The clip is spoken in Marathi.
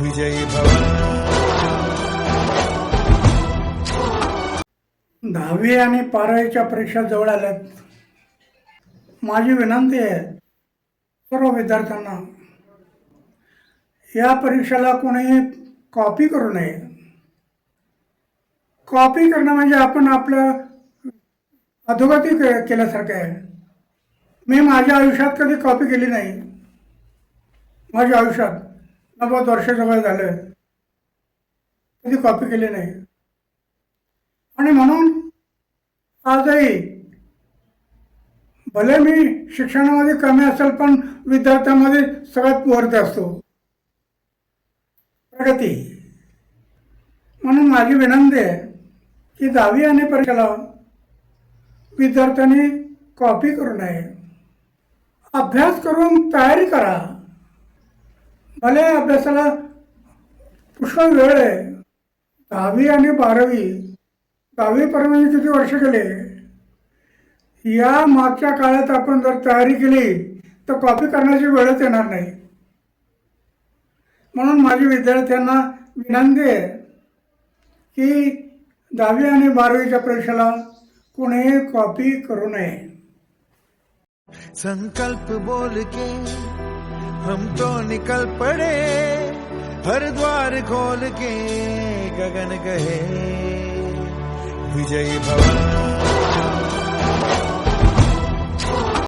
विजयी भव. 10वी आणि 12वीच्या परीक्षा जवळ आल्यात. माझी विनंती आहे सर्व विद्यार्थ्यांना, या परीक्षेला कोणी कॉपी करू नये. कॉपी करणं म्हणजे आपण आपलं अधोगती केल्यासारखं आहे. मी माझ्या आयुष्यात कधी कॉपी केली नाही. माझ्या आयुष्यात 90 वर्ष जवळ झालं, कधी कॉपी केली नाही. आणि म्हणून आजही भले मी शिक्षणामध्ये कमी असेल पण विद्यार्थ्यांमध्ये सगळ्यात वरती असतो, प्रगती. म्हणून माझी विनंती आहे की 10वी आणि परीक्षेला विद्यार्थ्यांनी कॉपी करू नये. अभ्यास करून तयारी करा. भले अभ्यासाला पुष्कळ वेळ आहे. 10वी आणि 12वी, 10वीपर्यंत किती वर्ष गेले. या मागच्या काळात आपण जर तयारी केली तर कॉपी करण्याची वेळच येणार नाही. म्हणून माझी विद्यार्थ्यांना विनंती आहे की 10वी आणि 12वीच्या परीक्षेला कोणी कॉपी करू नये. संकल्प बोल के हम तो निकल पड़े, हर द्वार खोल के गगन कहे विजयी भव.